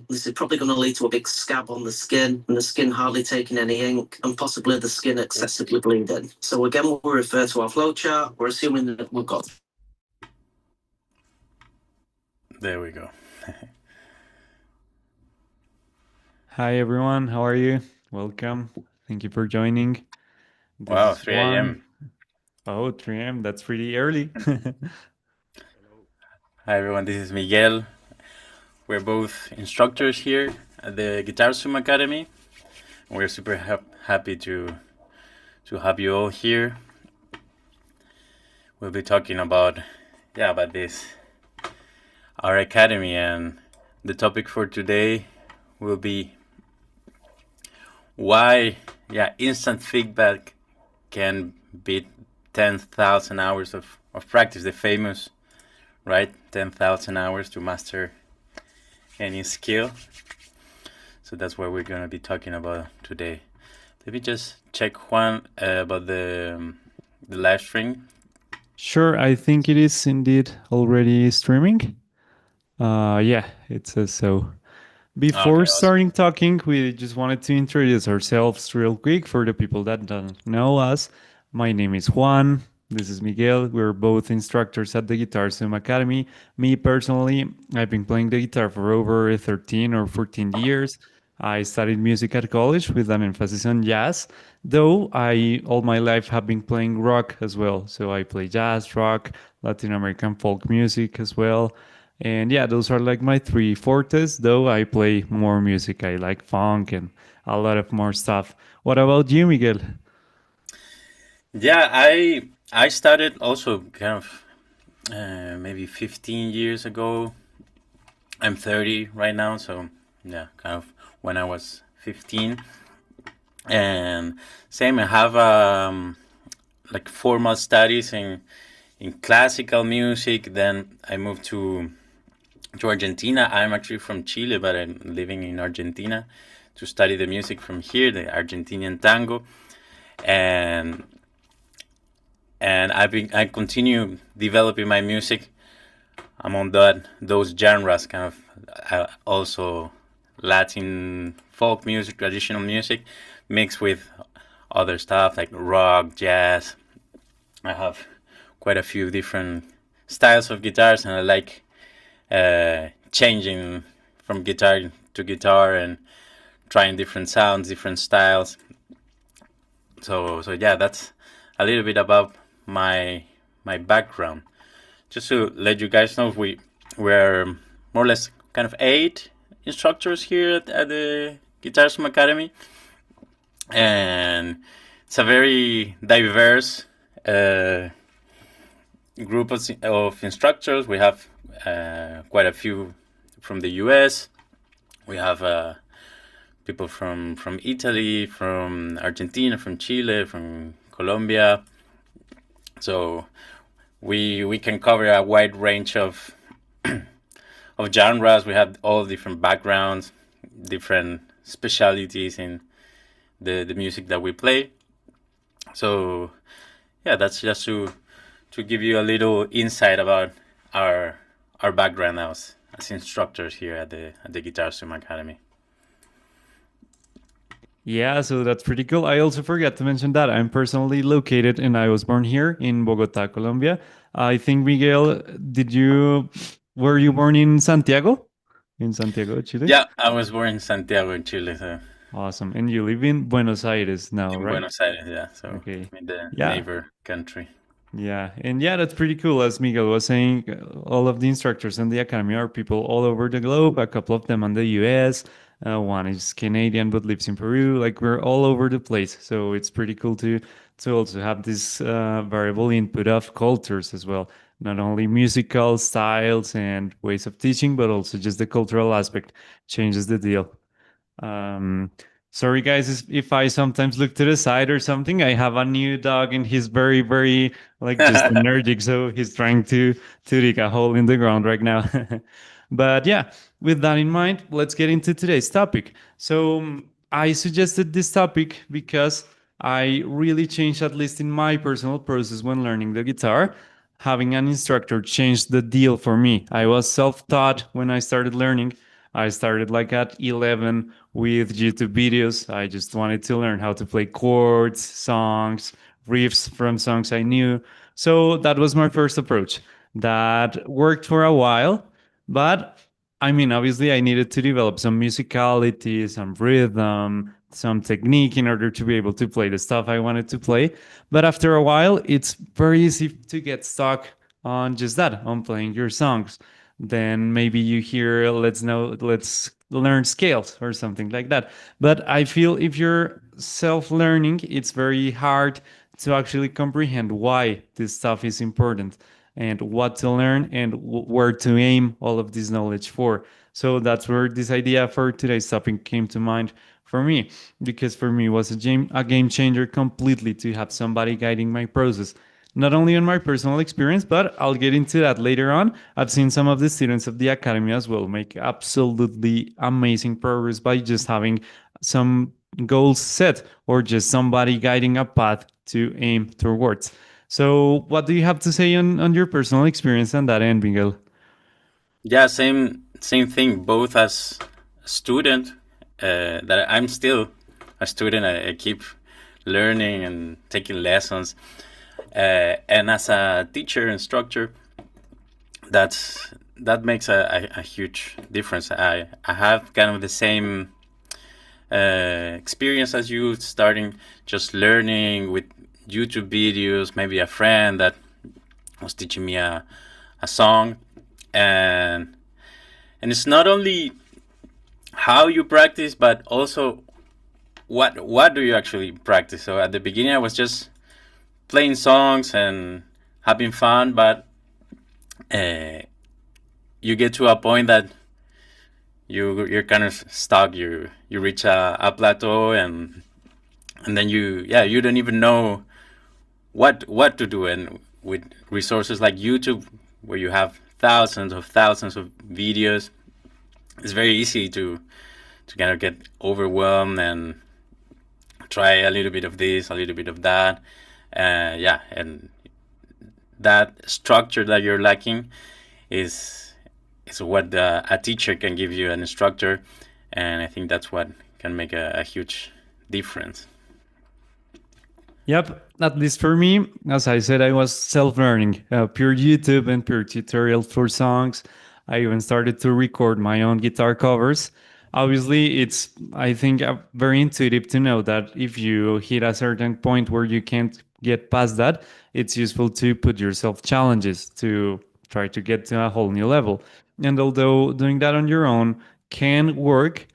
this is probably going to lead to a big scab on the skin, and the skin hardly taking any ink, and possibly the skin excessively bleeding. So again, we'll refer to our flowchart. We're assuming that we've got... There we go. Hi everyone, how are you? Welcome. Thank you for joining. Wow, 3 a.m. Oh, 3 a.m. That's pretty early. Hi everyone, this is Miguel. We're both instructors here at the GuitarZoom Academy. We're super happy to have you all here. We'll be talking about this, our academy, and the topic for today will be why instant feedback can beat 10,000 hours of practice, the famous, right, 10,000 hours to master any skill. So that's what we're going to be talking about today. Let me just check Juan about the live stream. Sure, I think it is indeed already streaming. Yeah, it says so. Before starting talking, we just wanted to introduce ourselves real quick for the people that don't know us. My name is Juan. This is Miguel. We're both instructors at the GuitarZoom Academy. Me personally, I've been playing the guitar for over 13 or 14 years. I studied music at college with an emphasis on jazz, though I all my life have been playing rock as well. So I play jazz, rock, Latin American folk music as well. And yeah, those are like my three fortes, though I play more music. I like funk and a lot of more stuff. What about you, Miguel? Yeah, I started also kind of maybe 15 years ago. I'm 30 right now, so yeah, kind of when I was 15. And same, I have like formal studies in classical music. Then I moved to Argentina. I'm actually from Chile, but I'm living in Argentina to study the music from here, the Argentinian tango, and I continue developing my music among those genres, kind of also Latin folk music, traditional music, mixed with other stuff like rock, jazz. I have quite a few different styles of guitars, and I like changing from guitar to guitar and trying different sounds, different styles. So yeah, that's a little bit about my background. Just to let you guys know, we're more or less kind of 8 instructors here at the GuitarZoom Academy, and it's a very diverse group of instructors. We have quite a few from the US. We have people from Italy, from Argentina, from Chile, from Colombia. So we can cover a wide range of genres. We have all different backgrounds, different specialties in the music that we play. So yeah, that's just to give you a little insight about our background as instructors here at the GuitarZoom Academy. Yeah, so that's pretty cool. I also forgot to mention that I'm personally located and I was born here in Bogota, Colombia. I think, Miguel, were you born in Santiago? In Santiago, Chile? Yeah, I was born in Santiago, in Chile. So. Awesome. And you live in Buenos Aires now, right? Buenos Aires, yeah. So okay. In the neighbor country. Yeah, and yeah, that's pretty cool. As Miguel was saying, all of the instructors in the academy are people all over the globe. A couple of them in the US. One is Canadian but lives in Peru. Like, we're all over the place. So it's pretty cool to also have this variable input of cultures as well. Not only musical styles and ways of teaching, but also just the cultural aspect changes the deal. Sorry, guys, if I sometimes look to the side or something. I have a new dog and he's very, very like just energetic. So he's trying to dig a hole in the ground right now. But yeah, with that in mind, let's get into today's topic. So I suggested this topic because I really changed, at least in my personal process when learning the guitar. Having an instructor changed the deal for me. I was self-taught when I started learning. I started like at 11 with YouTube videos. I just wanted to learn how to play chords, songs, riffs from songs I knew. So that was my first approach. That worked for a while, but I mean, obviously, I needed to develop some musicality, some rhythm, some technique in order to be able to play the stuff I wanted to play. But after a while, it's very easy to get stuck on just that, on playing your songs. Then maybe you hear, let's learn scales or something like that. But I feel if you're self learning, it's very hard to actually comprehend why this stuff is important and what to learn and where to aim all of this knowledge for. So that's where this idea for today's topic came to mind for me, because for me it was a game changer completely to have somebody guiding my process. Not only on my personal experience, but I'll get into that later on. I've seen some of the students of the academy as well make absolutely amazing progress by just having some goals set or just somebody guiding a path to aim towards. So, what do you have to say on your personal experience on that end, Miguel? Yeah, same thing. Both as a student, that I'm still a student. I keep learning and taking lessons, and as a teacher instructor, that makes a huge difference. I have kind of the same experience as you, starting just learning with YouTube videos, maybe a friend that was teaching me a song, and it's not only how you practice, but also what do you actually practice. So at the beginning, I was just playing songs and having fun, but you get to a point that you're kind of stuck. You reach a plateau, and then you don't even know what to do. And with resources like YouTube, where you have thousands of videos, it's very easy to kind of get overwhelmed and try a little bit of this, a little bit of that. And that structure that you're lacking is what a teacher can give you, an instructor, and I think that's what can make a huge difference. Yep, at least for me, as I said, I was self-learning, pure YouTube and pure tutorials for songs. I even started to record my own guitar covers. Obviously, it's, I think, very intuitive to know that if you hit a certain point where you can't get past that, it's useful to put yourself challenges to try to get to a whole new level. And although doing that on your own can work,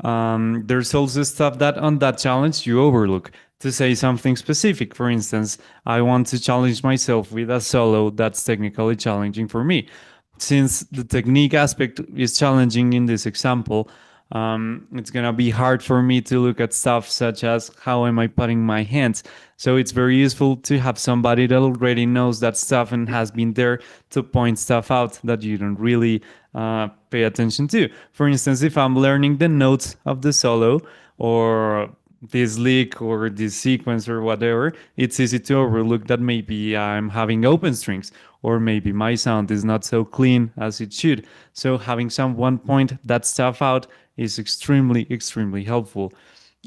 there's also stuff that on that challenge you overlook. To say something specific, for instance, I want to challenge myself with a solo that's technically challenging for me. Since the technique aspect is challenging in this example, it's gonna be hard for me to look at stuff such as how am I putting my hands. So it's very useful to have somebody that already knows that stuff and has been there to point stuff out that you don't really pay attention to. For instance, if I'm learning the notes of the solo or this lick or this sequence or whatever, it's easy to overlook that maybe I'm having open strings or maybe my sound is not so clean as it should. So having someone point that stuff out is extremely helpful.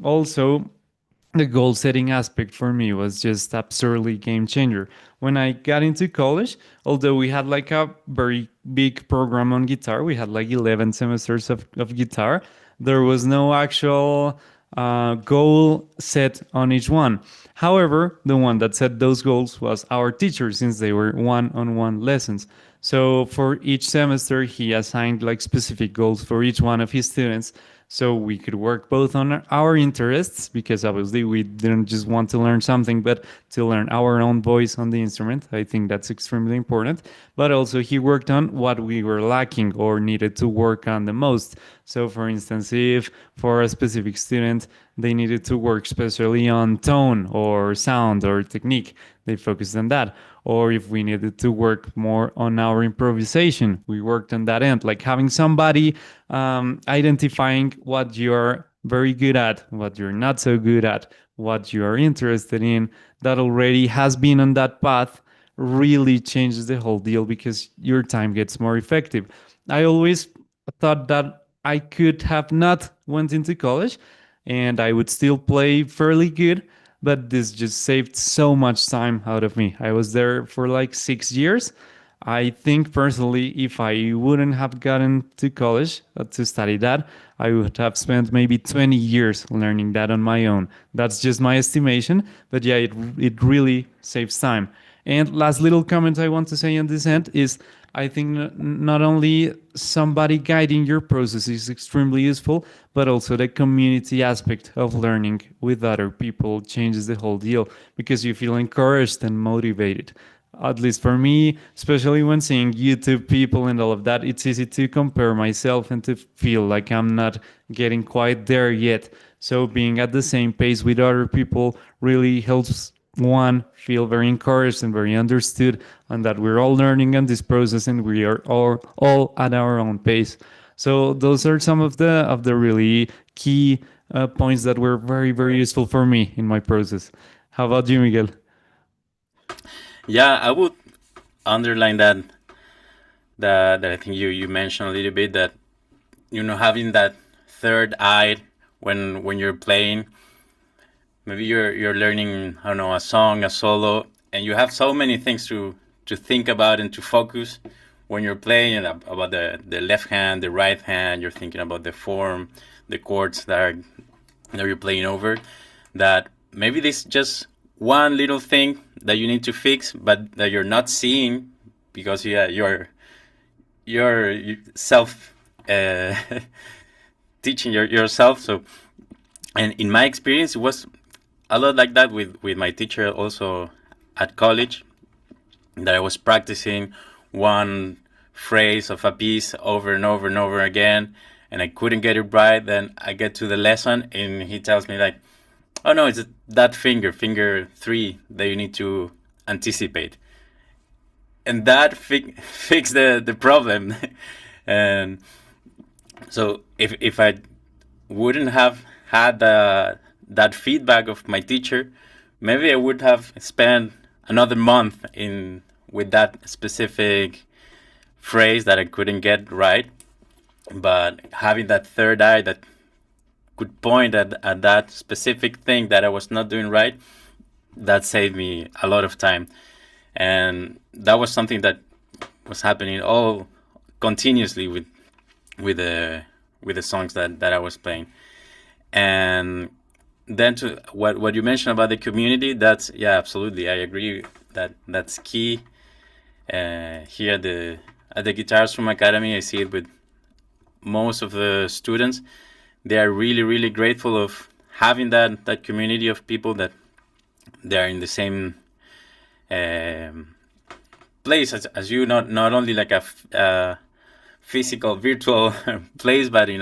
Also, the goal setting aspect for me was just absurdly game changer. When I got into college, although we had like a very big program on guitar, we had like 11 semesters of guitar, there was no actual goal set on each one. However, the one that set those goals was our teacher, since they were one-on-one lessons. So for each semester, he assigned like specific goals for each one of his students, so we could work both on our interests, because obviously we didn't just want to learn something, but to learn our own voice on the instrument. I think that's extremely important. But also he worked on what we were lacking or needed to work on the most. So for instance, if for a specific student they needed to work especially on tone or sound or technique, they focused on that. Or if we needed to work more on our improvisation, we worked on that end. Like having somebody identifying what you're very good at, what you're not so good at, what you are interested in, that already has been on that path, really changes the whole deal, because your time gets more effective. I always thought that I could have not went into college and I would still play fairly good, but this just saved so much time out of me. I was there for like 6 years. I think personally, if I wouldn't have gotten to college to study that, I would have spent maybe 20 years learning that on my own. That's just my estimation, but yeah, it really saves time. And last little comment I want to say on this end is I think not only somebody guiding your process is extremely useful, but also the community aspect of learning with other people changes the whole deal because you feel encouraged and motivated. At least for me, especially when seeing YouTube people and all of that, it's easy to compare myself and to feel like I'm not getting quite there yet. So being at the same pace with other people really helps one feel very encouraged and very understood, and that we're all learning in this process and we are all at our own pace. So those are some of the really key points that were very useful for me in my process. How about you, Miguel? Yeah, I would underline that I think you mentioned a little bit that having that third eye when you're playing. Maybe you're learning, I don't know, a song, a solo, and you have so many things to think about and to focus when you're playing about the left hand, the right hand. You're thinking about the form, the chords that you're playing over. That maybe this just one little thing that you need to fix, but that you're not seeing because you're self teaching yourself. So, and in my experience, it was a lot like that with my teacher also at college, that I was practicing one phrase of a piece over and over and over again, and I couldn't get it right. Then I get to the lesson and he tells me like, oh no, it's that finger 3 that you need to anticipate. And that fixed the problem. And so if I wouldn't have had that feedback of my teacher, maybe I would have spent another month with that specific phrase that I couldn't get right. But having that third eye that could point at that specific thing that I was not doing right, that saved me a lot of time. And that was something that was happening all continuously with the songs that I was playing. And then to what you mentioned about the community, that's absolutely, I agree that's key. Here at the GuitarZoom Academy, I see it with most of the students. They are really grateful of having that community of people that they are in the same place as you, not only like a physical virtual place, but in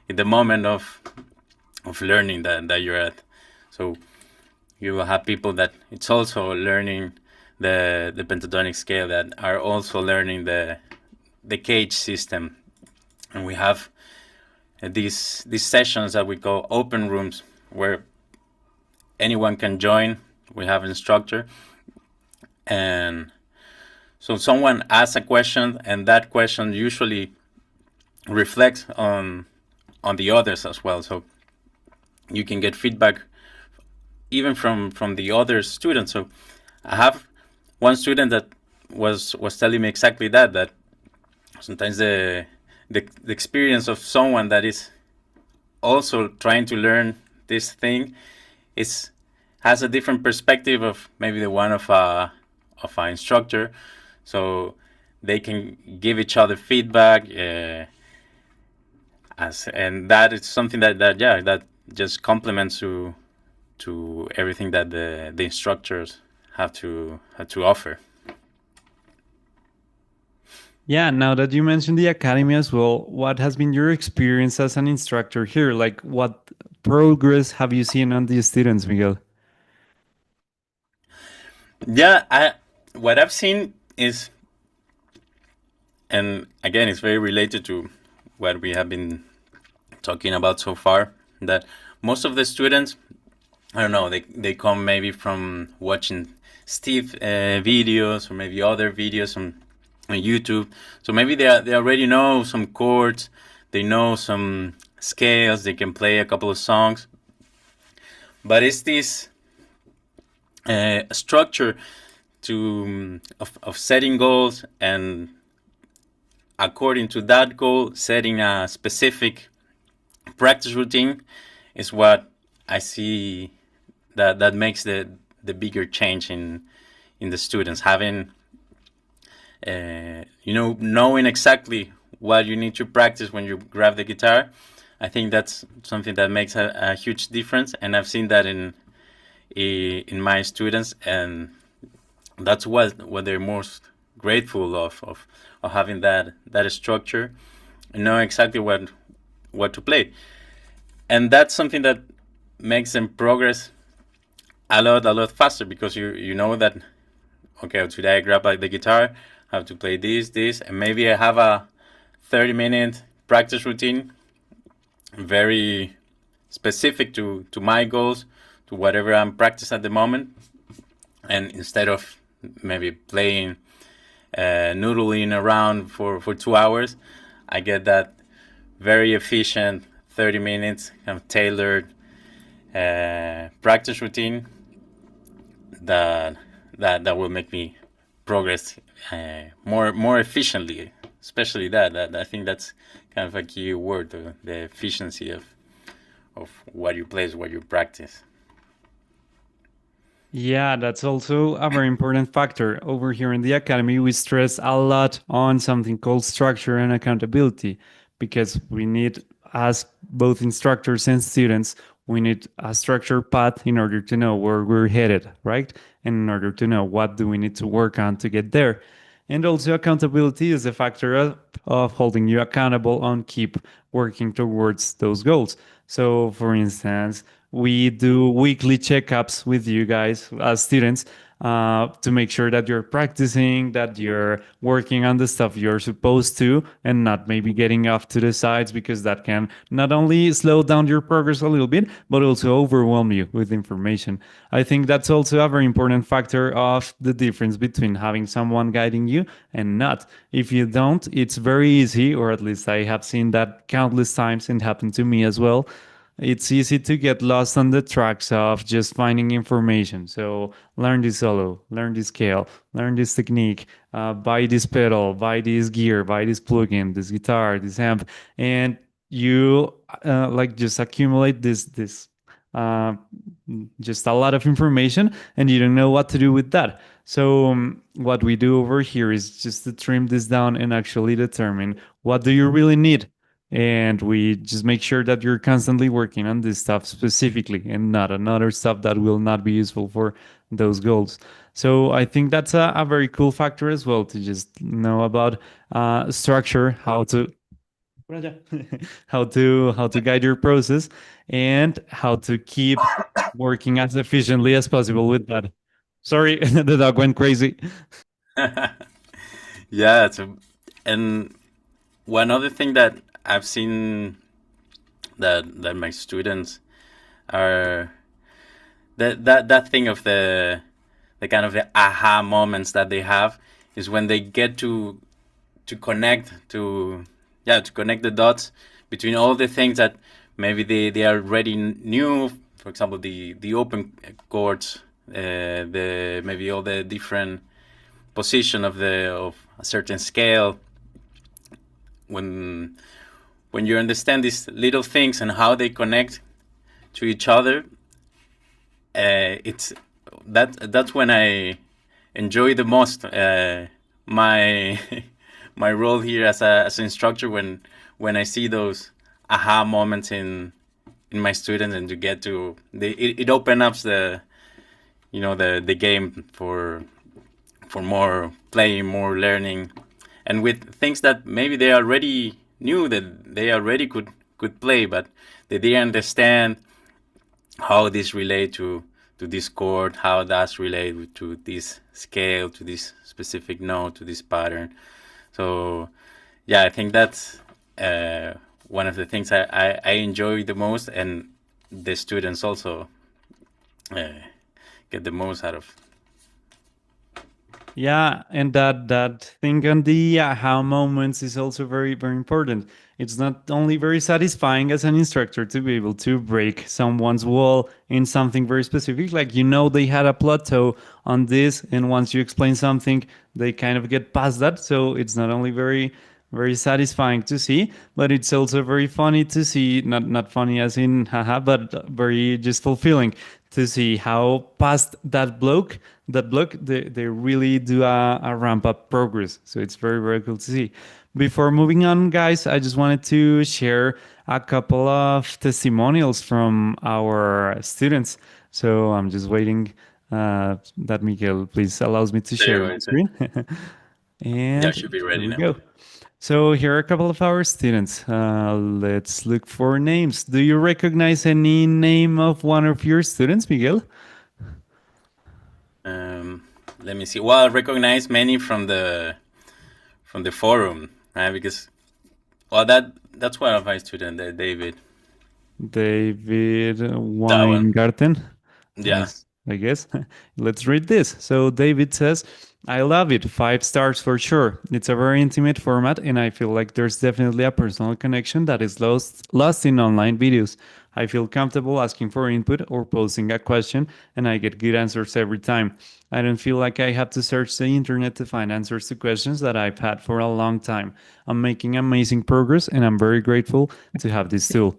the moment of learning that you're at. So you will have people that it's also learning the pentatonic scale, that are also learning the cage system. And we have these sessions that we call open rooms, where anyone can join. We have an instructor, and so someone asks a question, and that question usually reflects on the others as well. So you can get feedback even from the other students. So I have one student that was telling me exactly that sometimes the experience of someone that is also trying to learn this thing has a different perspective of maybe the one of an instructor. So they can give each other feedback, and that is something that just complements to everything that the instructors have to offer. Yeah, now that you mentioned the academy as well, what has been your experience as an instructor here? Like, what progress have you seen on the students, Miguel? Yeah, what I've seen is, and again, it's very related to what we have been talking about so far, that most of the students, I don't know, they come maybe from watching Steve videos, or maybe other videos on YouTube. So maybe they already know some chords, they know some scales, they can play a couple of songs, but it's this structure of setting goals, and according to that goal, setting a specific practice routine is what I see that makes the bigger change in the students. Having knowing exactly what you need to practice when you grab the guitar, I think that's something that makes a huge difference, and I've seen that in my students, and that's what they're most grateful of having that structure and know exactly what to play. And that's something that makes them progress a lot faster, because you know that, okay, today I grab the guitar, I have to play this, and maybe I have a 30-minute practice routine, very specific to my goals, to whatever I'm practicing at the moment. And instead of maybe playing, noodling around for 2 hours, I get that very efficient 30 minutes kind of tailored practice routine that will make me progress more efficiently. Especially that I think that's kind of a key word, the efficiency of what you play, what you practice. Yeah, that's also a very important factor. Over here in the academy, we stress a lot on something called structure and accountability, because we need, as both instructors and students, we need a structured path in order to know where we're headed, right? And in order to know what do we need to work on to get there. And also accountability is a factor of holding you accountable and keep working towards those goals. So for instance, we do weekly checkups with you guys as students to make sure that you're practicing, that you're working on the stuff you're supposed to, and not maybe getting off to the sides, because that can not only slow down your progress a little bit, but also overwhelm you with information. I think that's also a very important factor of the difference between having someone guiding you and not. If you don't, it's very easy, or at least I have seen that countless times and happened to me as well. It's easy to get lost on the tracks of just finding information. So learn this solo, learn this scale, learn this technique, buy this pedal, buy this gear, buy this plugin, this guitar, this amp, and you like just accumulate this uh, just a lot of information, and you don't know what to do with that. So what we do over here is just to trim this down and actually determine what do you really need, and we just make sure that you're constantly working on this stuff specifically and not another stuff that will not be useful for those goals. So I think that's a very cool factor as well, to just know about structure, how to how to guide your process, and how to keep working as efficiently as possible with that. Sorry, the dog went crazy. Yeah, and one other thing that I've seen that my students are that thing of the kind of the aha moments that they have is when they get to connect to connect the dots between all the things that maybe they already knew. For example, the open chords, the maybe all the different position of a certain scale. When you understand these little things and how they connect to each other, it's that's when I enjoy the most my my role here as an instructor, when I see those aha moments in my students, and to get to it opens up the game for more playing, more learning, and with things that maybe they already knew that they already could play, but they didn't understand how this relate to this chord, how that's relate to this scale, to this specific note, to this pattern. So yeah, I think that's one of the things I enjoy the most, and the students also get the most out of. Yeah, and that thing on the aha moments is also very very important. It's not only very satisfying as an instructor to be able to break someone's wall in something very specific, like they had a plateau on this, and once you explain something, they kind of get past that. So it's not only very very satisfying to see, but it's also very funny to see, not funny as in haha, but very just fulfilling to see how past that block they really do a ramp up progress. So it's very very cool to see. Before moving on, guys, I just wanted to share a couple of testimonials from our students. So I'm just waiting that Miguel please allows me to There share you my go. screen. Yeah, And should be here ready we now. go. So here are a couple of our students. Let's look for names. Do you recognize any name of one of your students, Miguel? Let me see. Well, I recognize many from the forum, right? Because well, that's one of my students, David. David That one. Weingarten, Yeah. I guess. Let's read this. So David says, I love it. 5 stars for sure. It's a very intimate format, and I feel like there's definitely a personal connection that is lost in online videos. I feel comfortable asking for input or posing a question, and I get good answers every time. I don't feel like I have to search the internet to find answers to questions that I've had for a long time. I'm making amazing progress, and I'm very grateful to have this tool.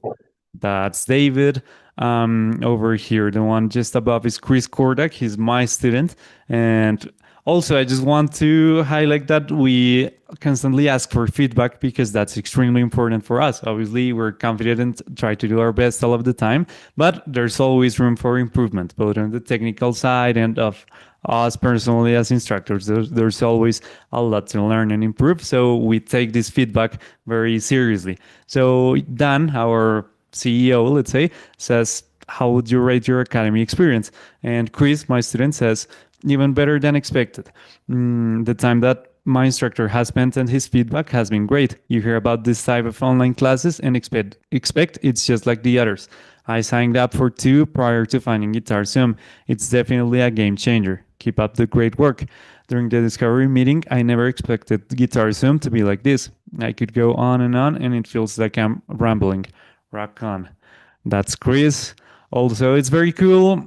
That's David. Over here, the one just above is Chris Kordak. He's my student. And also, I just want to highlight that we constantly ask for feedback because that's extremely important for us. Obviously, we're confident and try to do our best all of the time, but there's always room for improvement, both on the technical side and of us personally as instructors. There's always a lot to learn and improve. So we take this feedback very seriously. So Dan, our CEO, let's say, says, how would you rate your academy experience? And Chris, my student, says, even better than expected. The time that my instructor has spent and his feedback has been great. You hear about this type of online classes and expect it's just like the others. I signed up for 2 prior to finding GuitarZoom. It's definitely a game changer. Keep up the great work. During the discovery meeting, I never expected GuitarZoom to be like this. I could go on, and it feels like I'm rambling. Rock on. That's Chris. Also, it's very cool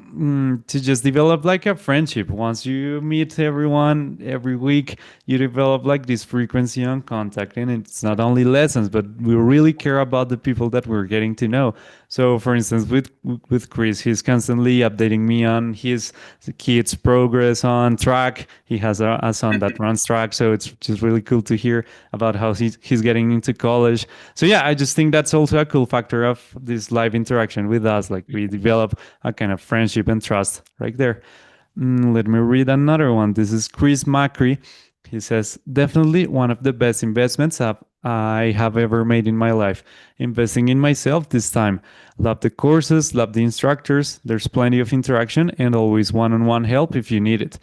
to just develop like a friendship. Once you meet everyone every week, you develop like this frequency on contact. And it's not only lessons, but we really care about the people that we're getting to know. So, for instance, with Chris, he's constantly updating me on his kids' progress on track. He has a son that runs track, so it's just really cool to hear about how he's getting into college. So yeah, I just think that's also a cool factor of this live interaction with us. Like we develop a kind of friendship and trust right there. Let me read another one. This is Chris Macri. He says, definitely one of the best investments I have ever made in my life. Investing in myself this time. Love the courses, love the instructors. There's plenty of interaction and always one on one help if you need it.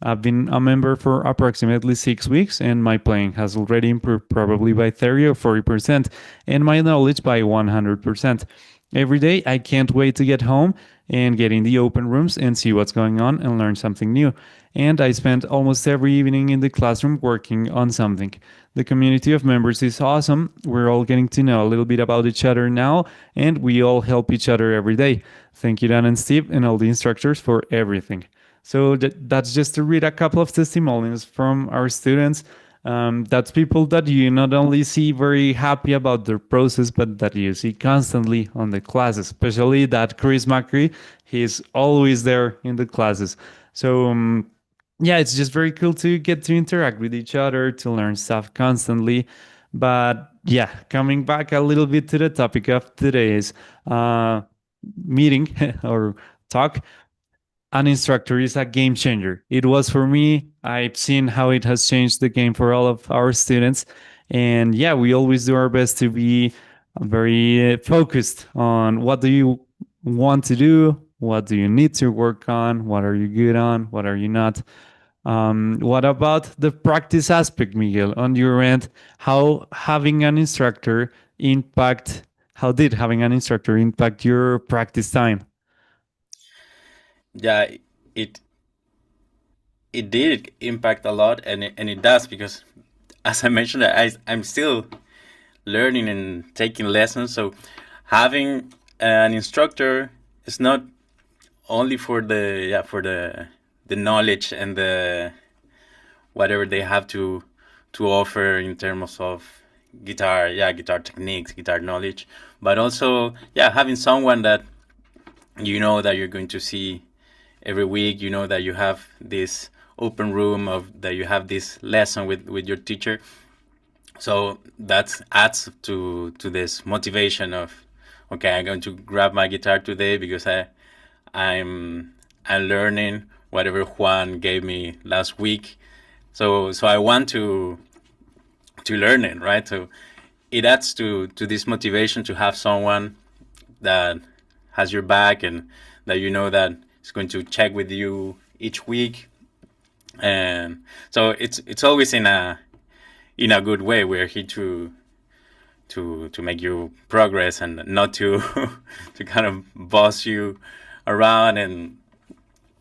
I've been a member for approximately 6 weeks, and my playing has already improved probably by 30 or 40%, and my knowledge by 100%. Every day, I can't wait to get home and get in the open rooms and see what's going on and learn something new. And I spend almost every evening in the classroom working on something. The community of members is awesome. We're all getting to know a little bit about each other now, and we all help each other every day. Thank you, Dan and Steve, and all the instructors for everything. So that's just to read a couple of testimonials from our students. That's people that you not only see very happy about their process, but that you see constantly on the classes, especially that Chris Macri. He's always there in the classes. So, yeah, it's just very cool to get to interact with each other, to learn stuff constantly. But yeah, coming back a little bit to the topic of today's meeting or talk, an instructor is a game changer. It was for me. I've seen how it has changed the game for all of our students. And yeah, we always do our best to be very focused on what do you want to do? What do you need to work on? What are you good on? What are you not? What about the practice aspect, Miguel? On your end, how having an instructor impact? How did having an instructor impact your practice time? Yeah, it it did impact a lot, and it does, because as I mentioned, I'm still learning and taking lessons. So having an instructor is not only for the knowledge and the whatever they have to offer in terms of guitar techniques, guitar knowledge, but also having someone that that you're going to see every week. That you have this open room that you have this lesson with your teacher. So that adds to this motivation of, okay, I'm going to grab my guitar today because I'm learning whatever Juan gave me last week. So I want to learn it, right? So it adds to this motivation to have someone that has your back, and that that is going to check with you each week. And so it's always in a good way. We're here to make you progress, and not to to kind of boss you around. And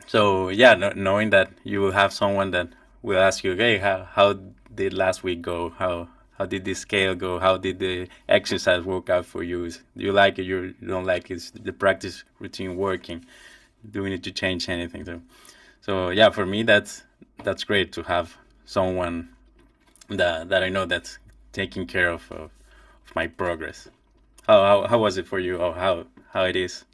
so knowing that you will have someone that will ask you, hey, how did last week go? How did this scale go? How did the exercise work out for you? Do you like it? You don't like it? Is the practice routine working? Do we need to change anything? So for me, that's great to have someone that I know that's taking care of my progress. How was it for you? Or how it is?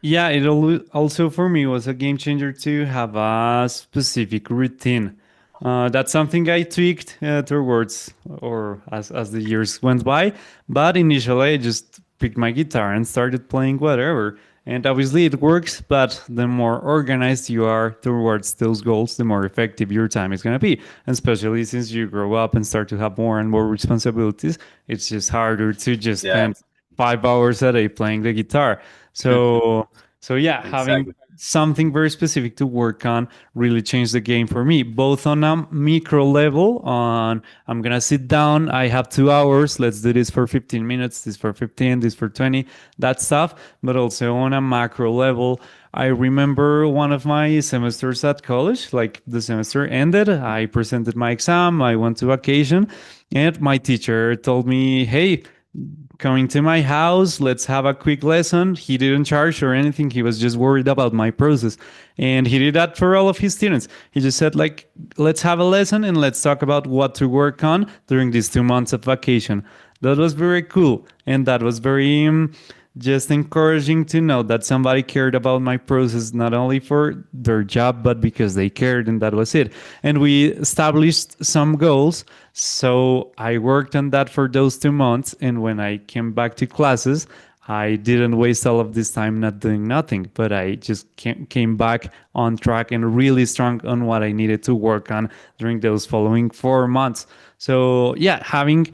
Yeah, it also for me was a game changer to have a specific routine. That's something I tweaked towards, or as the years went by. But initially, I just picked my guitar and started playing whatever. And obviously, it works. But the more organized you are towards those goals, the more effective your time is going to be. And especially since you grow up and start to have more and more responsibilities, it's just harder to just Yeah, spend 5 hours a day playing the guitar. So yeah, having exactly. something very specific to work on really changed the game for me, both on a micro level. On, I'm gonna sit down, I have 2 hours, let's do this for 15 minutes, this for 15, this for 20, that stuff. But also on a macro level, I remember one of my semesters at college, like the semester ended, I presented my exam, I went to vacation, and my teacher told me, hey, coming to my house, let's have a quick lesson. He didn't charge or anything. He was just worried about my process. And he did that for all of his students. He just said, like, let's have a lesson and let's talk about what to work on during these 2 months of vacation. That was very cool. And that was very just encouraging to know that somebody cared about my process, not only for their job, but because they cared, and that was it. And we established some goals. So I worked on that for those 2 months. And when I came back to classes, I didn't waste all of this time not doing nothing, but I just came back on track and really strong on what I needed to work on during those following 4 months. So yeah, having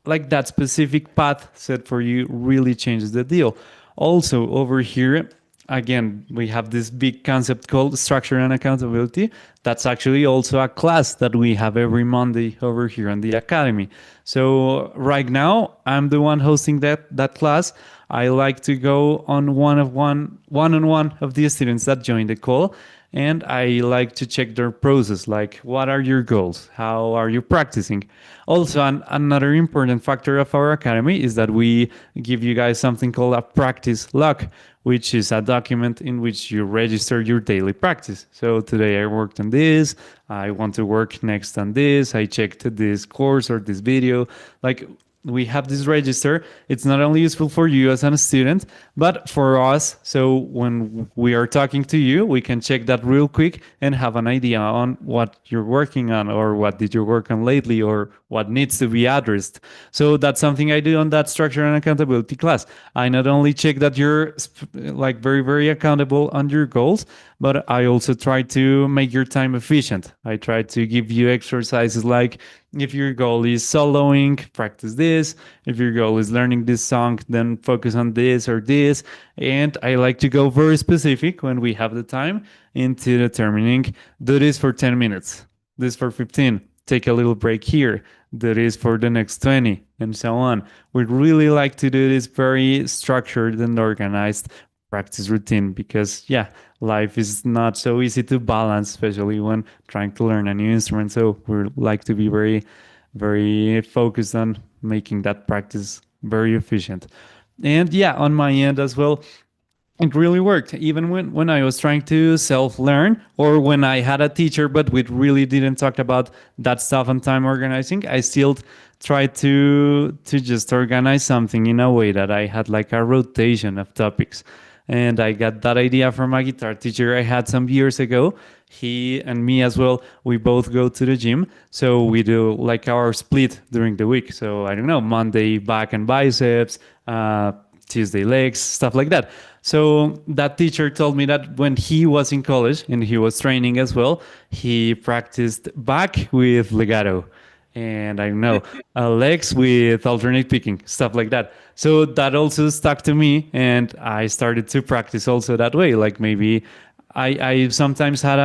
like that specific path set for you really changes the deal. Also, over here, again, we have this big concept called structure and accountability. That's actually also a class that we have every Monday over here in the academy. So right now, I'm the one hosting that class. I like to go on one-on-one of the students that join the call, and I like to check their process, like what are your goals, how are you practicing. Also, another important factor of our academy is that we give you guys something called a practice log, which is a document in which you register your daily practice. So today I worked on this, I want to work next on this, I checked this course or this video. Like, we have this register. It's not only useful for you as a student, but for us. So when we are talking to you, we can check that real quick and have an idea on what you're working on, or what did you work on lately, or what needs to be addressed. So that's something I do on that structure and accountability class. I not only check that you're like very, very accountable on your goals, but I also try to make your time efficient. I try to give you exercises like, if your goal is soloing, practice this. If your goal is learning this song, then focus on this or this. And I like to go very specific when we have the time into determining, do this for 10 minutes, this for 15, take a little break here, do this for the next 20, and so on. We really like to do this very structured and organized practice routine, because yeah, life is not so easy to balance, especially when trying to learn a new instrument. So we like to be very focused on making that practice very efficient. And yeah, on my end as well, it really worked. Even when I was trying to self-learn, or when I had a teacher, but we really didn't talk about that stuff on time organizing, I still tried to just organize something in a way that I had like a rotation of topics. And I got that idea from a guitar teacher I had some years ago. He and me as well, we both go to the gym. So we do like our split during the week. So I don't know, Monday back and biceps, Tuesday legs, stuff like that. So that teacher told me that when he was in college and he was training as well, he practiced back with legato, and I don't know, legs with alternate picking, stuff like that. So that also stuck to me, and I started to practice also that way. Like maybe I sometimes had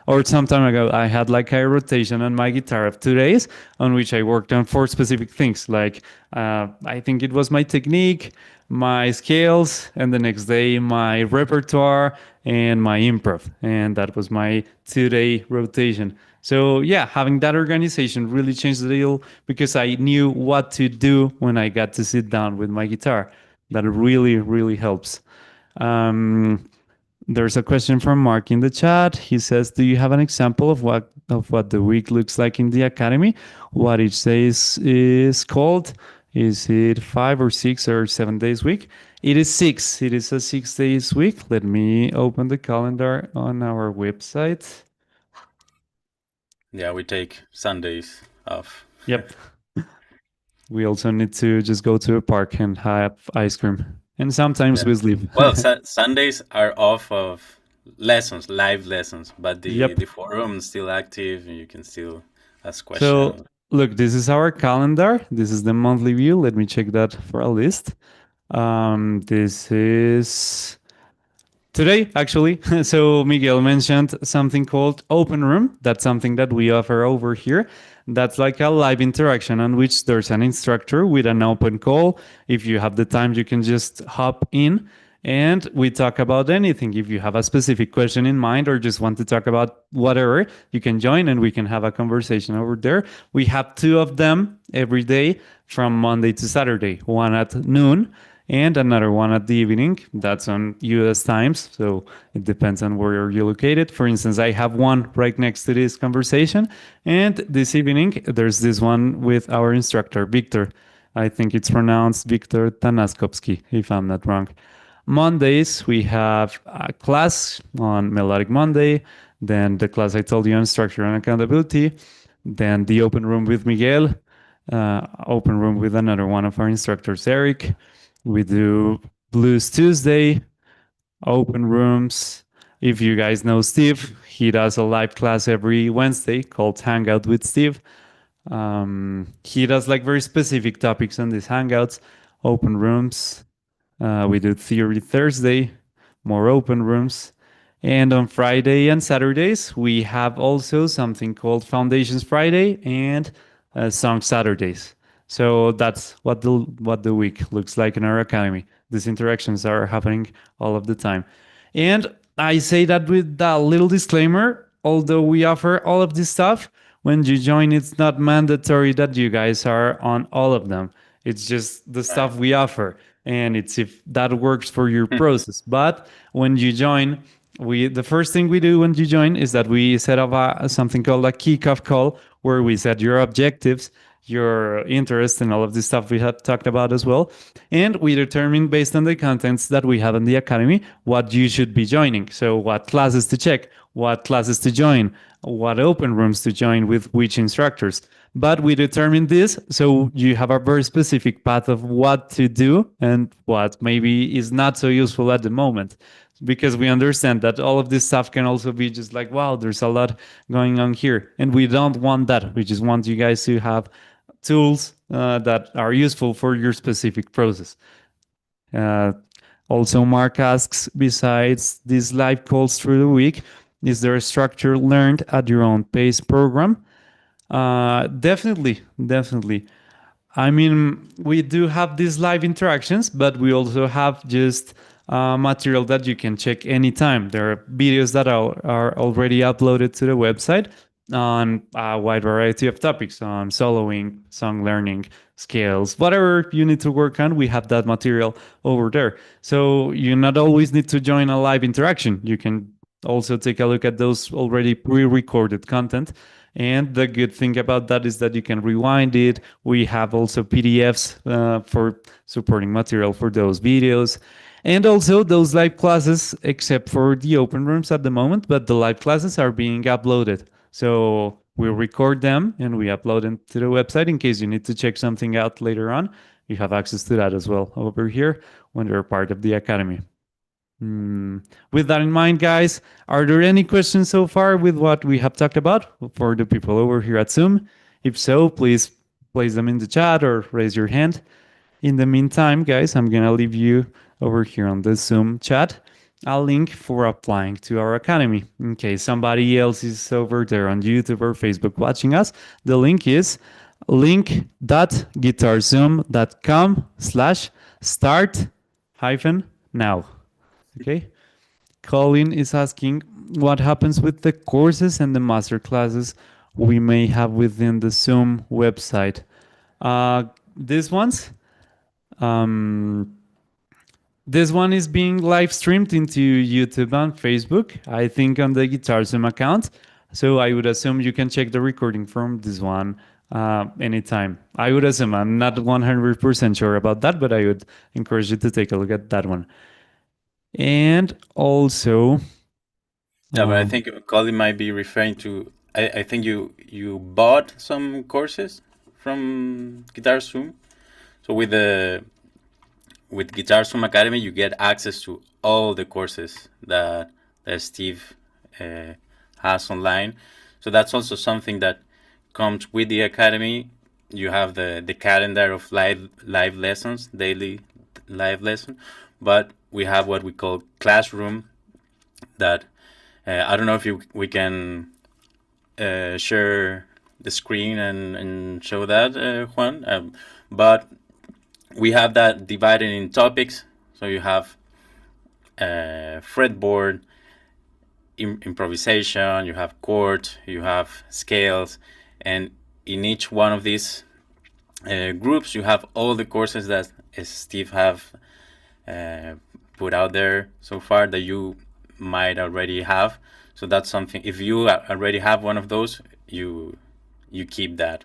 or some time ago, I had like a rotation on my guitar of 2 days on which I worked on 4 specific things. Like I think it was my technique, my scales, and the next day my repertoire and my improv. And that was my 2 day rotation. So yeah, having that organization really changed the deal, because I knew what to do when I got to sit down with my guitar. That really helps. Um, there's a question from Mark in the chat. He says, "Do you have an example of what the week looks like in the academy? What each day is called? Is it 5 or 6 or 7 days week?" It is 6. It is a 6 days week. Let me open the calendar on our website. Yeah, we take Sundays off. Yep. We also need to just go to a park and have ice cream. And sometimes we sleep. Well, Sundays are off of lessons, live lessons, but the forum is still active and you can still ask questions. So look, this is our calendar. This is the monthly view. Let me check that for a list. This is today, actually. So Miguel mentioned something called Open Room. That's something that we offer over here. That's like a live interaction on which there's an instructor with an open call. If you have the time, you can just hop in and we talk about anything. If you have a specific question in mind or just want to talk about whatever, you can join and we can have a conversation over there. We have 2 of them every day from Monday to Saturday, one at noon and another one at the evening. That's on US times, so it depends on where you're located. For instance, I have one right next to this conversation, and this evening there's this one with our instructor, Victor. I think it's pronounced Victor Tanaskowski, if I'm not wrong. Mondays, we have a class on Melodic Monday, then the class I told you on structure and accountability, then the open room with Miguel, open room with another one of our instructors, Eric. We do Blues Tuesday, open rooms. If you guys know Steve, he does a live class every Wednesday called Hangout with Steve. He does like very specific topics on these Hangouts, open rooms. We do Theory Thursday, more open rooms. And on Friday and Saturdays, we have also something called Foundations Friday and Song Saturdays. So that's what the week looks like in our academy. These interactions are happening all of the time. And I say that with that little disclaimer, although we offer all of this stuff, when you join, it's not mandatory that you guys are on all of them. It's just the stuff we offer. And it's if that works for your process. But when you join, the first thing we do when you join is that we set up something called a kickoff call, where we set your objectives, your interest, and all of this stuff we have talked about as well. And we determine, based on the contents that we have in the academy, what you should be joining. So what classes to check, what classes to join, what open rooms to join with which instructors. But we determine this so you have a very specific path of what to do and what maybe is not so useful at the moment. Because we understand that all of this stuff can also be just like, wow, there's a lot going on here. And we don't want that. We just want you guys to have tools that are useful for your specific process. Also, Mark asks, besides these live calls through the week, is there a structure learned at your own pace program? Definitely. I mean, we do have these live interactions, but we also have just material that you can check anytime. There are videos that are already uploaded to the website on a wide variety of topics, on soloing, song learning, scales, whatever you need to work on. We have that material over there. So you not always need to join a live interaction. You can also take a look at those already pre-recorded content. And the good thing about that is that you can rewind it. We have also PDFs for supporting material for those videos. And also those live classes, except for the open rooms at the moment, but the live classes are being uploaded. So we record them and we upload them to the website in case you need to check something out later on. You have access to that as well over here when you're part of the academy. With that in mind, guys, are there any questions so far with what we have talked about for the people over here at Zoom? If so, please place them in the chat or raise your hand. In the meantime, guys, I'm going to leave you over here on the Zoom chat a link for applying to our academy. In case somebody else is over there on YouTube or Facebook watching us, the link is link.guitarzoom.com/start-now. Okay. Colin is asking what happens with the courses and the master classes we may have within the Zoom website. These ones, this one is being live streamed into YouTube and Facebook, I think on the GuitarZoom account. So I would assume you can check the recording from this one anytime. I would assume. I'm not 100% sure about that, but I would encourage you to take a look at that one. And also, yeah, but I think Colin might be referring to. I think you bought some courses from GuitarZoom. So with GuitarZoom Academy, you get access to all the courses that Steve has online. So that's also something that comes with the academy. You have the calendar of live lessons, daily live lesson, but we have what we call classroom. That I don't know if we can share the screen and show that, Juan, but we have that divided in topics. So you have fretboard, improvisation, you have chord, you have scales, and in each one of these groups you have all the courses that Steve have put out there so far that you might already have. So that's something, if you already have one of those, you keep that,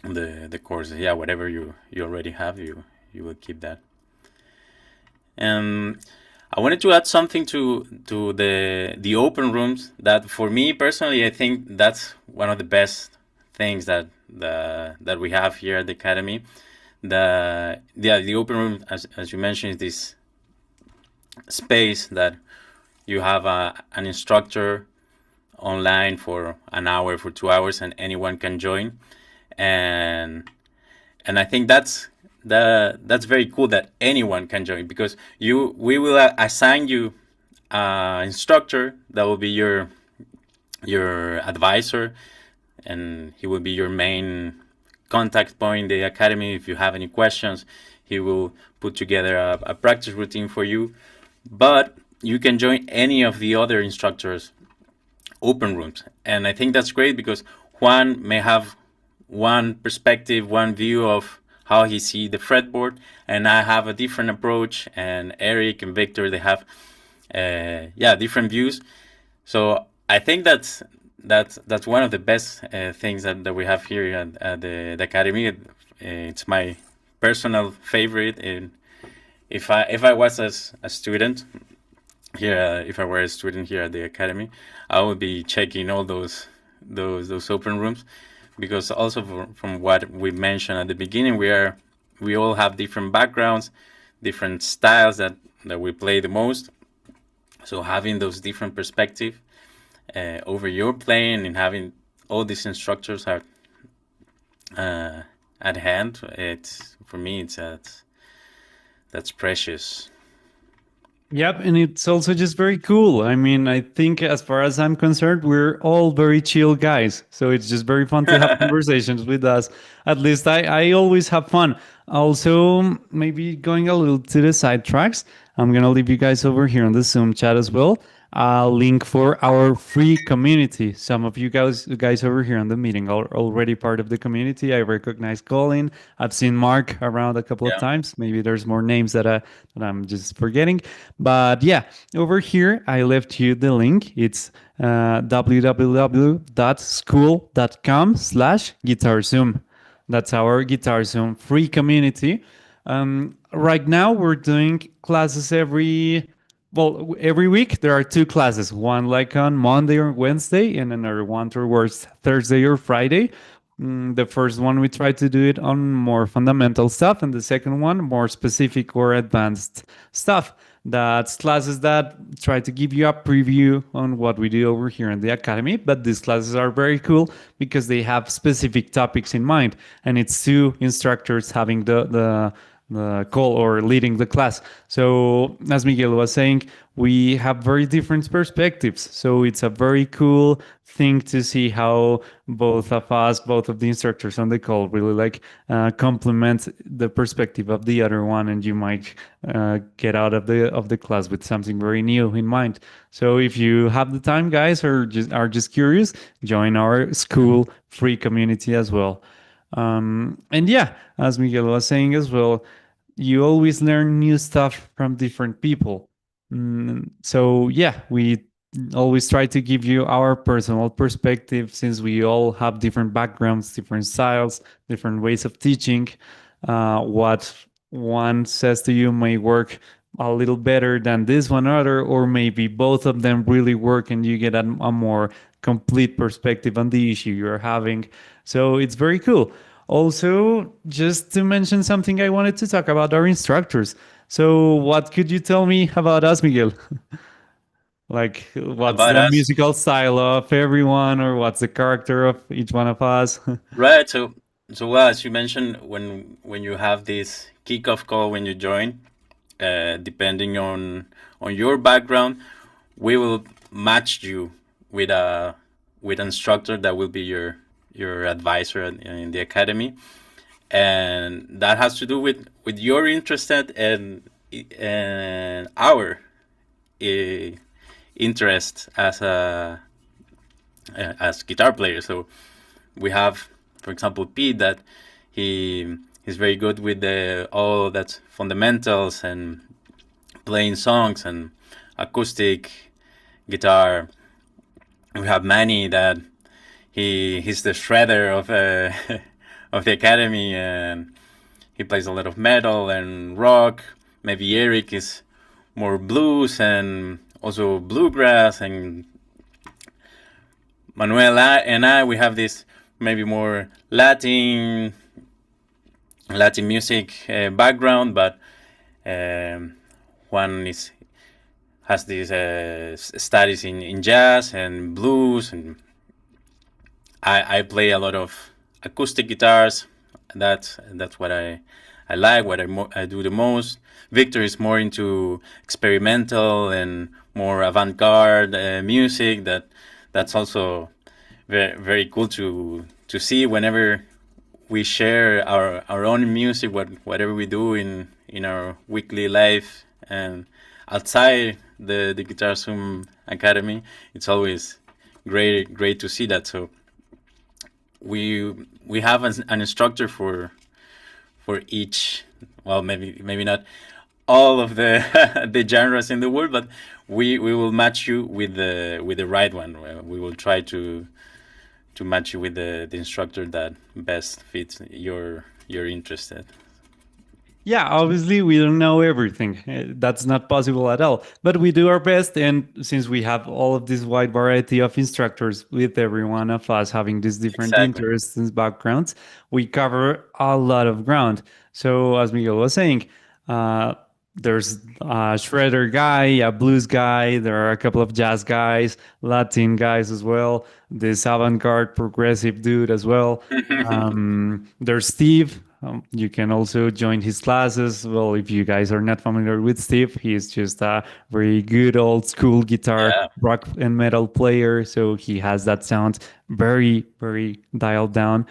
the courses, yeah, whatever you already have, you will keep that. I wanted to add something to the open rooms that, for me personally, I think that's one of the best things that we have here at the academy. The open room, as you mentioned, is this space that you have an instructor online for an hour, for 2 hours, and anyone can join. And I think that's very cool that anyone can join, because we will assign you an instructor that will be your advisor, and he will be your main contact point in the academy. If you have any questions, he will put together a practice routine for you. But you can join any of the other instructors' open rooms, and I think that's great because Juan may have one perspective, one view of how he see the fretboard, and I have a different approach, and Eric and Victor, they have different views. So I think that's one of the best things that we have here at the academy. It's my personal favorite. And if I was a student here, if I were a student here at the academy, I would be checking all those open rooms, because also from what we mentioned at the beginning, we all have different backgrounds, different styles that we play the most. So having those different perspectives over your playing, and having all these instructors at hand, for me, that's precious. Yep, and it's also just very cool. I mean, I think as far as I'm concerned, we're all very chill guys. So it's just very fun to have conversations with us. At least I always have fun. Also, maybe going a little to the side tracks, I'm going to leave you guys over here on the Zoom chat as well. A link for our free community. Some of you guys over here on the meeting are already part of the community. I recognize Colin. I've seen Mark around a couple of Yeah. times. Maybe there's more names that I'm just forgetting. But yeah, over here, I left you the link. It's www.school.com/GuitarZoom. That's our GuitarZoom free community. Right now, we're doing classes every week. There are two classes, one like on Monday or Wednesday, and another one towards Thursday or Friday. The first one, we try to do it on more fundamental stuff, and the second one, more specific or advanced stuff. That's classes that try to give you a preview on what we do over here in the academy. But these classes are very cool because they have specific topics in mind, and it's two instructors having the call or leading the class. So, as Miguel was saying, we have very different perspectives. So, it's a very cool thing to see how both of us, both of the instructors on the call, really complement the perspective of the other one, and you might get out of the class with something very new in mind. So, if you have the time, guys, or are just curious, join our school free community as well. And yeah, as Miguel was saying as well, you always learn new stuff from different people. So yeah, we always try to give you our personal perspective, since we all have different backgrounds, different styles, different ways of teaching. What one says to you may work a little better than this one other, or maybe both of them really work and you get a more complete perspective on the issue you're having. So it's very cool. Also, just to mention something, I wanted to talk about our instructors. So, what could you tell me about us, Miguel? Like, what's About the us, musical style of everyone, or what's the character of each one of us? right? So well, as you mentioned, when you have this kickoff call when you join, depending on your background, we will match you with a with an instructor that will be your advisor in the academy, and that has to do with your interest and our uh, interest as guitar players. So we have, for example, Pete, that he's very good with the all that fundamentals and playing songs and acoustic guitar. We have Manny, that he's the shredder of of the academy, and he plays a lot of metal and rock. Maybe Eric is more blues and also bluegrass, and Manuela and I, we have this maybe more Latin music background, but Juan has these studies in jazz and blues, and I play a lot of acoustic guitars. That's what I like, what I do the most. Victor is more into experimental and more avant-garde music. That's also very very cool to see whenever we share our own music, whatever we do in our weekly life and outside the Guitar Zoom Academy. It's always great to see that. So we have an instructor for each. Well, maybe not all of the the genres in the world, but we will match you with the right one. We will try to match you with the instructor that best fits your interest. Yeah, obviously we don't know everything. That's not possible at all. But we do our best, and since we have all of this wide variety of instructors, with every one of us having these different Exactly. interests and backgrounds, we cover a lot of ground. So, as Miguel was saying, uh, there's a shredder guy, a blues guy, there are a couple of jazz guys, Latin guys as well, this avant-garde progressive dude as well. There's Steve, You can also join his classes. Well, if you guys are not familiar with Steve, he's just a very good old school guitar, Yeah. rock and metal player. So he has that sound very, very dialed down.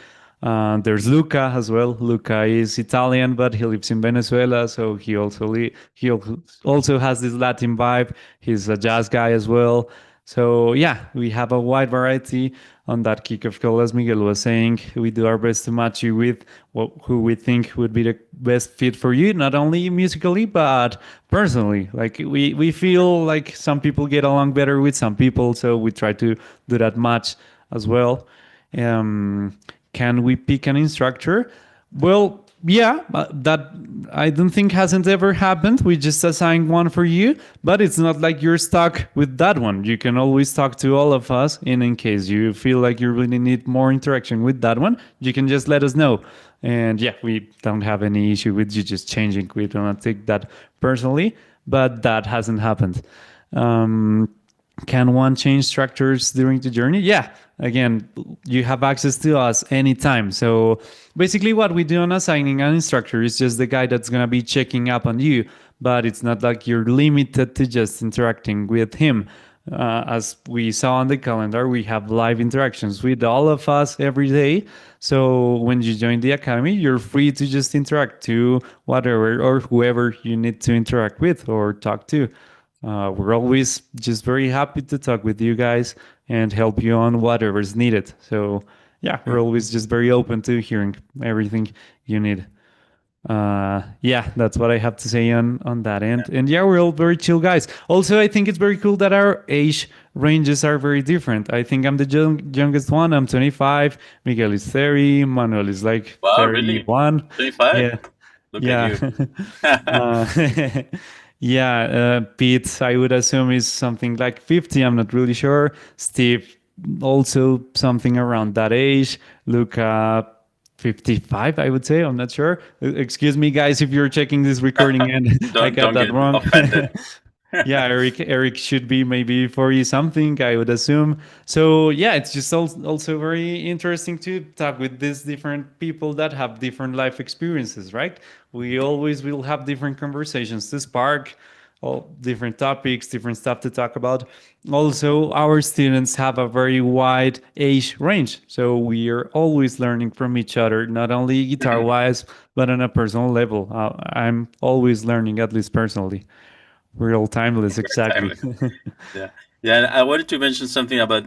There's Luca as well. Luca is Italian, but he lives in Venezuela, so he also has this Latin vibe. He's a jazz guy as well. So yeah, we have a wide variety on that kick of call. As Miguel was saying, we do our best to match you with who we think would be the best fit for you, not only musically but personally. Like we feel like some people get along better with some people, so we try to do that match as well. Um, can we pick an instructor? Well, yeah, that I don't think hasn't ever happened. We just assign one for you, but it's not like you're stuck with that one. You can always talk to all of us, and in case you feel like you really need more interaction with that one, you can just let us know. And yeah, we don't have any issue with you just changing. We don't take that personally, but that hasn't happened. Um, can one change structures during the journey? Yeah. Again, you have access to us anytime. So basically, what we do on assigning an instructor is just the guy that's going to be checking up on you, but it's not like you're limited to just interacting with him. As we saw on the calendar, we have live interactions with all of us every day. So when you join the academy, you're free to just interact to whatever or whoever you need to interact with or talk to. We're always just very happy to talk with you guys and help you on whatever's needed. So yeah, we're always just very open to hearing everything you need. Yeah, that's what I have to say on that end. And yeah, we're all very chill guys. Also, I think it's very cool that our age ranges are very different. I think I'm the youngest one. I'm 25. Miguel is 30. Manuel is like Wow, really? 31. 25? Yeah. Look Yeah. at you. Yeah, Pete, I would assume is something like 50. I'm not really sure. Steve, also something around that age. Luca, 55, I would say. I'm not sure. Excuse me, guys, if you're checking this recording and I got Don't that get wrong. offended. Yeah, Eric should be maybe 40 something, I would assume. So yeah, it's just also very interesting to talk with these different people that have different life experiences, right? We always will have different conversations to spark all different topics, different stuff to talk about. Also, our students have a very wide age range, so we are always learning from each other, not only guitar wise but on a personal level. I'm always learning, at least personally. We're all timeless, exactly. Timeless. Yeah, yeah. And I wanted to mention something about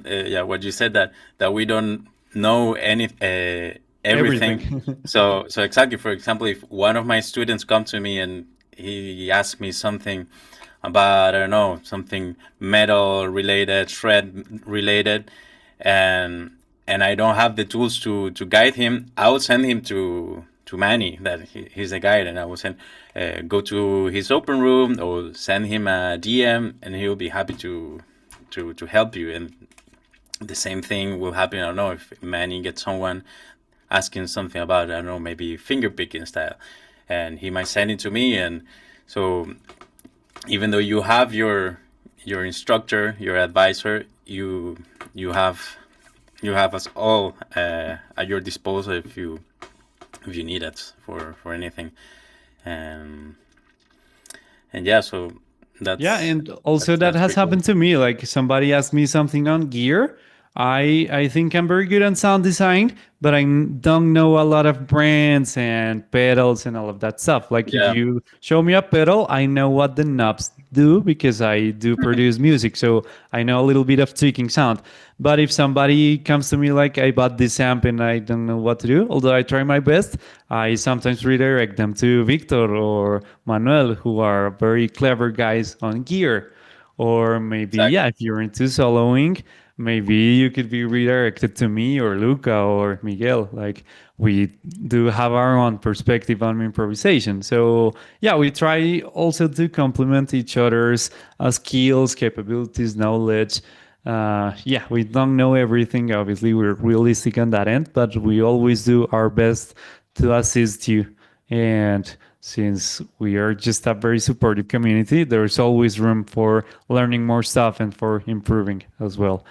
what you said, that we don't know everything. Everything. So exactly. For example, if one of my students come to me and he asks me something about, I don't know, something metal related, shred related, and I don't have the tools to guide him, I would send him to Manny, that he's a guide, and I will send go to his open room or send him a DM, and he'll be happy to help you. And the same thing will happen. I don't know if Manny gets someone asking something about, I don't know, maybe finger picking style, and he might send it to me. And so even though you have your instructor, your advisor, you have us all at your disposal if you need it for anything. And yeah, so that's, yeah, and also that has pretty cool. happened to me. Like somebody asked me something on gear. I think I'm very good on sound design, but I don't know a lot of brands and pedals and all of that stuff. Like Yeah. if you show me a pedal, I know what the knobs do because I do produce music, so I know a little bit of tweaking sound. But if somebody comes to me like, I bought this amp and I don't know what to do, although I try my best, I sometimes redirect them to Victor or Manuel, who are very clever guys on gear. Or maybe, Exactly. yeah, if you're into soloing, maybe you could be redirected to me or Luca or Miguel. Like we do have our own perspective on improvisation. So yeah, we try also to complement each other's skills, capabilities, knowledge. Yeah, we don't know everything. Obviously, we're realistic on that end, but we always do our best to assist you. And since we are just a very supportive community, there's always room for learning more stuff and for improving as well.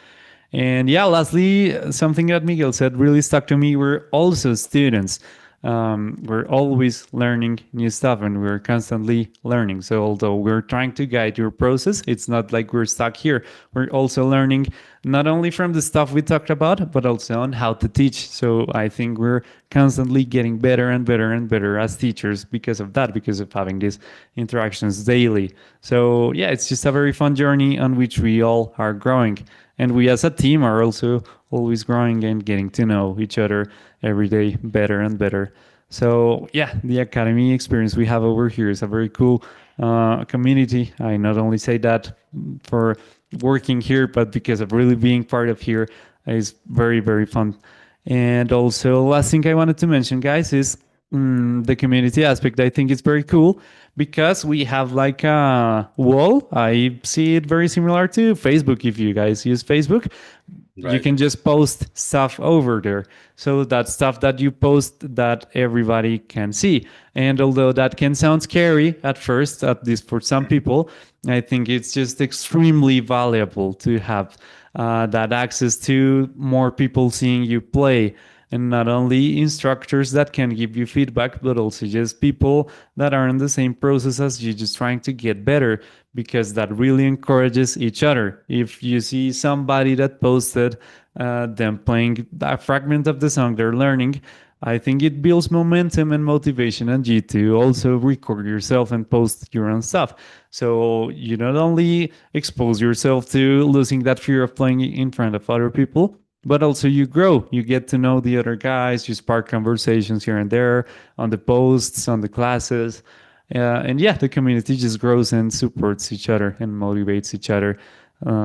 And yeah, lastly, something that Miguel said really stuck to me. We're also students. we're always learning new stuff and we're constantly learning. So although we're trying to guide your process, it's not like we're stuck here. We're also learning not only from the stuff we talked about, but also on how to teach. So I think we're constantly getting better and better and better as teachers because of that, because of having these interactions daily. So yeah, it's just a very fun journey on which we all are growing. And we as a team are also always growing and getting to know each other every day better and better. So yeah, the academy experience we have over here is a very cool community. I not only say that for working here, but because of really being part of here is very, very fun. And also, last thing I wanted to mention, guys, is the community aspect. I think it's very cool because we have like a wall. I see it very similar to Facebook. If you guys use Facebook, you Right. can just post stuff over there. So that stuff that you post that everybody can see. And although that can sound scary at first, at least for some people, I think it's just extremely valuable to have that access to more people seeing you play, and not only instructors that can give you feedback, but also just people that are in the same process as you, just trying to get better, because that really encourages each other. If you see somebody that posted them playing a fragment of the song they're learning, I think it builds momentum and motivation on you to also record yourself and post your own stuff. So you not only expose yourself to losing that fear of playing in front of other people, but also you grow. You get to know the other guys, you spark conversations here and there on the posts, on the classes. And yeah, the community just grows and supports each other and motivates each other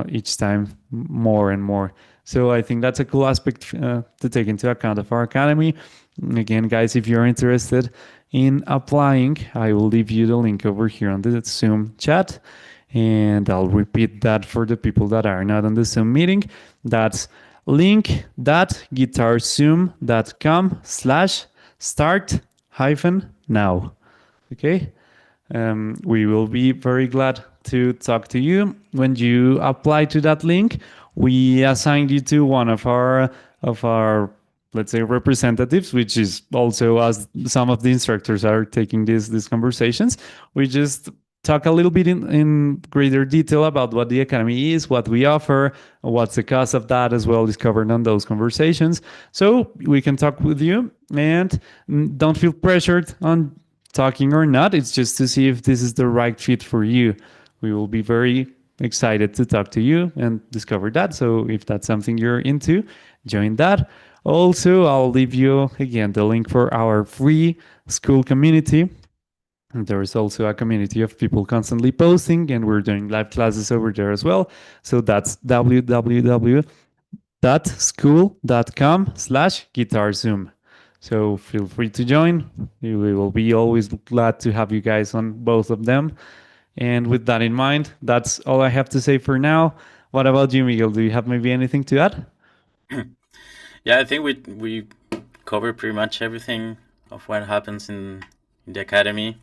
each time more and more. So I think that's a cool aspect to take into account of our academy. Again, guys, if you're interested in applying, I will leave you the link over here on the Zoom chat. And I'll repeat that for the people that are not on the Zoom meeting. That's link.guitarzoom.com/start-now. Okay. We will be very glad to talk to you. When you apply to that link, we assigned you to one of our let's say representatives, which is also as some of the instructors are taking these conversations. We just talk a little bit in greater detail about what the academy is, what we offer, what's the cost of that as well is covered on those conversations. So we can talk with you, and don't feel pressured on talking or not. It's just to see if this is the right fit for you. We will be very excited to talk to you and discover that. So if that's something you're into, join that. Also, I'll leave you again the link for our free school community. There is also a community of people constantly posting, and we're doing live classes over there as well. So that's www.school.com/guitarzoom. So feel free to join. We will be always glad to have you guys on both of them. And with that in mind, that's all I have to say for now. What about you, Miguel? Do you have maybe anything to add? Yeah, I think we cover pretty much everything of what happens in the academy.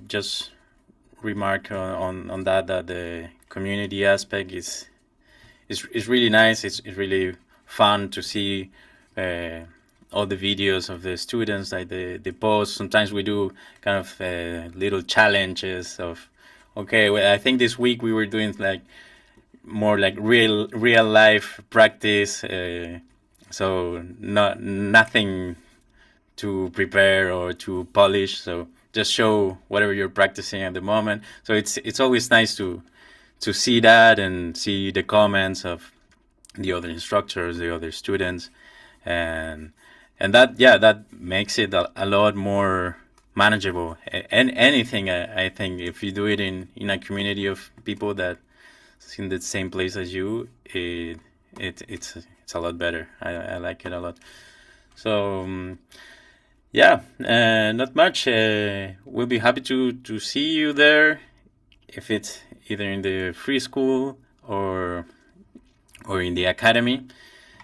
Just remark on that the community aspect is really nice. It's really fun to see all the videos of the students, like the posts. Sometimes we do kind of little challenges of, okay, well, I think this week we were doing like more like real life practice. So nothing to prepare or to polish. So just show whatever you're practicing at the moment. So it's always nice to see that and see the comments of the other instructors, the other students, and that makes it a lot more manageable. And anything, I think, if you do it in a community of people that is in the same place as you, it's a lot better. I like it a lot. So not much. We'll be happy to see you there, if it's either in the free school or in the academy.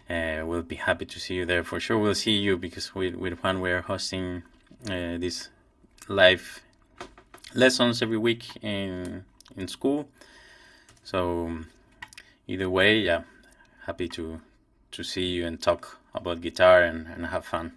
We'll be happy to see you there for sure. We'll see you because with Juan we're hosting these live lessons every week in school. So either way, happy to see you and talk about guitar and have fun.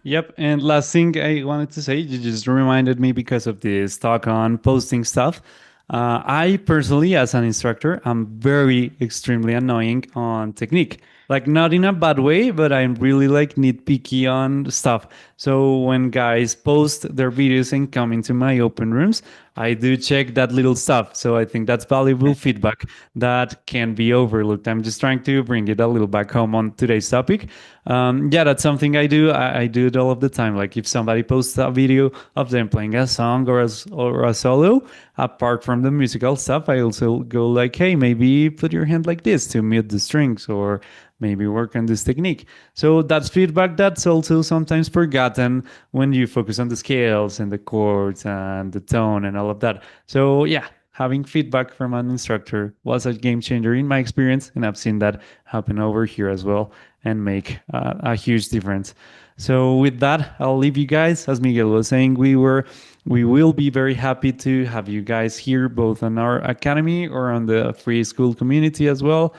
Yep. And last thing I wanted to say, you just reminded me because of this talk on posting stuff. I personally, as an instructor, I'm very extremely annoying on technique. Like not in a bad way, but I'm really like nitpicky on stuff. So when guys post their videos and come into my open rooms, I do check that little stuff. So I think that's valuable feedback that can be overlooked. I'm just trying to bring it a little back home on today's topic. Yeah, that's something I do. I do it all of the time. Like if somebody posts a video of them playing a song or a solo, apart from the musical stuff, I also go like, hey, maybe put your hand like this to mute the strings, or maybe work on this technique. So that's feedback that's also sometimes forgotten when you focus on the scales and the chords and the tone and all of that. So yeah, having feedback from an instructor was a game changer in my experience, and I've seen that happen over here as well and make a huge difference. So with that, I'll leave you guys. As Miguel was saying, we will be very happy to have you guys here, both on our academy or on the free school community as well.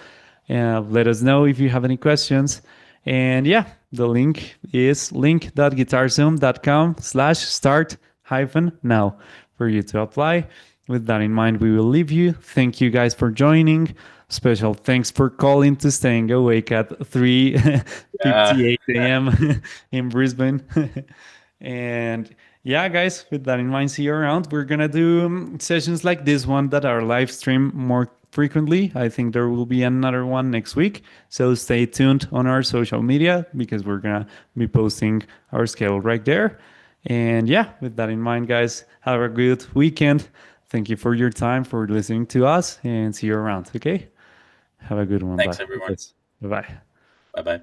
Let us know if you have any questions. And yeah, the link is link.guitarzoom.com/start-now for you to apply. With that in mind, we will leave you. Thank you guys for joining. Special thanks for calling to staying awake at 3:58 a.m. in Brisbane. And yeah, guys, with that in mind, see you around. We're gonna do sessions like this one that are live stream more frequently. I think there will be another one next week. So stay tuned on our social media because we're gonna be posting our schedule right there. And yeah, with that in mind, guys, have a good weekend. Thank you for your time, for listening to us, and see you around. Okay? Have a good one. Thanks, Bye. everyone. Bye bye. Bye bye.